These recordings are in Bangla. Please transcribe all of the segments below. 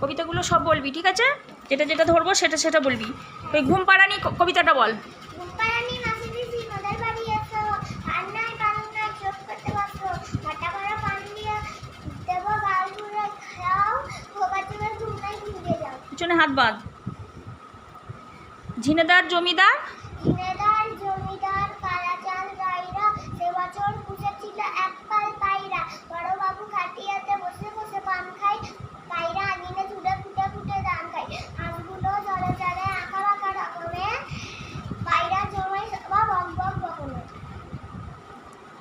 কবিতাগুলো সব বলবি, ঠিক আছে? যেটা যেটা ধরবো সেটা সেটা বলবি। ওই ঘুম পাড়ানি কবিতাটা বল। পিছনে হাত বাঁধ। ঝিনেদার জমিদার কালাচাল গাইরা সে বছর পুষেছিল এক পাল পায়রা, বড় বাবু খাটিয়াতে বসে বসে পান খাই, পায়রা আঙিনে ছুটে ফুটে ফুটে ধান খাই, হাঁসগুলো জলে জলে আঁকা বাঁকা রকমে, পায়রা জমে বা বক বক বকমে।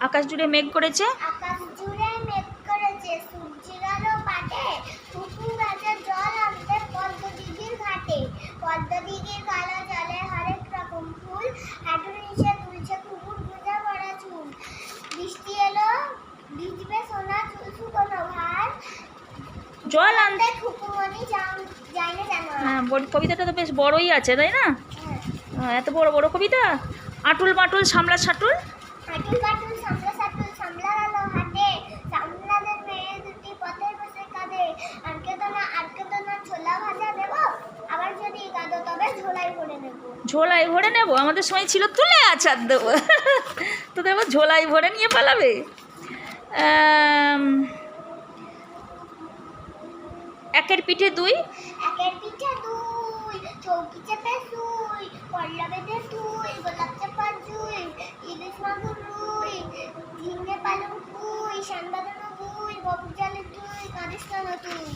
আকাশ জুড়ে মেঘ করেছে, আকাশ জুড়ে মেঘ করেছে, সূর্য গেল পাটে, পুকুর গাছে জল আনতে পদ্ম দিঘির ঘাটে, পদ্ম দিঘির কালো জলে হরেক রকম ফুল, হাঁটুর নিচে দুলছে কুকুর গুঁজে ভরা চুল, বৃষ্টি এলো ভিজবে সোনা চুল শুকনো ভার, জল আনতে খুকুমনি যাই না জানো। হ্যাঁ, কবিতাটা তো বেশ বড়ই আছে, তাই না? এত বড় বড় কবিতা। আটুল মাটুল সামলা সাটুল, হাঁটুল কাটুল সামলা সাটুল সামলা গেল হাটে, সামলাদের মেয়ে দুটি পথে বসে কাঁদে, আটকে তো না ছোলা ভাজা দেব, আবার যদি কাঁদো তবে ঝোলাই ভরে নেব। ঝোলাই ভরে নেবো? আমাদের সময় ছিল তুলে আচার দেবো। তো দেবো ঝোলাই ভরে নিয়ে পালাবে। একের পিঠে দুই, একের পিঠে দুই, চৌকি চেপে শুই, পল্লা বেঁধে তুই, গোলাপ চাপা জুই, ইলিশ মাগুর রুই, ঝিঙে পালং পুই, সান্দানো বুই, ববুর জালে তুই, কাঁদিস কেন তুই।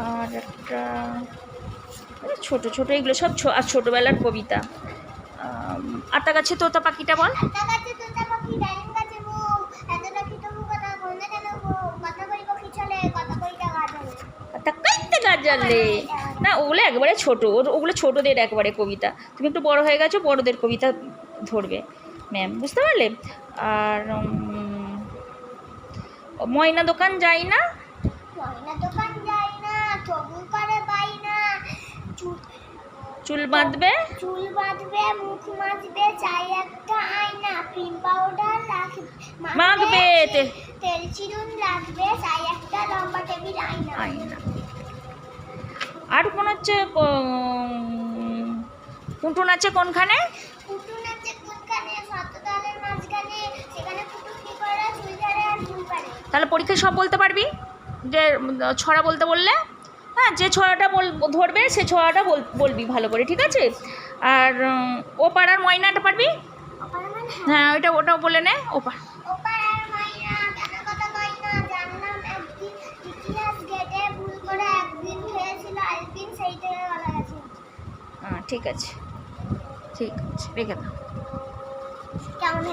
আর একটা ছোট ছোট, এগুলো সব আর ছোটোবেলার কবিতা। আতা গাছে তোতা পাখিটা বল। আতা গাছে তোতা পাখি ডালিম গাছে বউ, এত রাখি তবু কথা কই না কেন বউ, কথা কই পাখি চলে কথা কইটা গাজলে। আতা কাইতে গাজালে না, ওগুলো একবারে ছোট, ওগুলো ছোটদের একবারে কবিতা। তুমি একটু বড় হয়ে গেছো, বড়দের কবিতা ধরবে ম্যাম, বুঝতে পারলে? আর ময়না দোকান যাই না, ময়না দোকান যাই না, তবু করে পাই না, চুল বাঁধবে মুখ মাজবে, চাই একটা আয়না, ক্রিম পাউডার মাখবে, তেল চিরুন লাগবে, চাই একটা লম্বা টেবিল আয়না। আর কোন হচ্ছে পুটুন আছে কোনখানে? পুটুন আছে কোনখানে? শততলের মাঝখানে, সেখানে পুটুন কি করে? চুল ঝাড়ে আর চুল পাড়ে। তাহলে পরীক্ষায় সব বলতে পারবি, যে ছড়া বলতে বললে। হ্যাঁ, যে ছড়াটা ধরবে সে ছড়াটা বলবি ভালো করে, ঠিক আছে? আর ও পাড়ার ময়নাটা পারবি? হ্যাঁ, ওটাও বলে নে। ও পাড়ার ময়না কেন কথা কই না, জানলাম একদিন ইতিহাস ঘেটে ভুল করে একদিন খেয়েছিল আলপিন, সেই থেকে বলা গেছে। ঠিক আছে, রেখে দাও। কেমন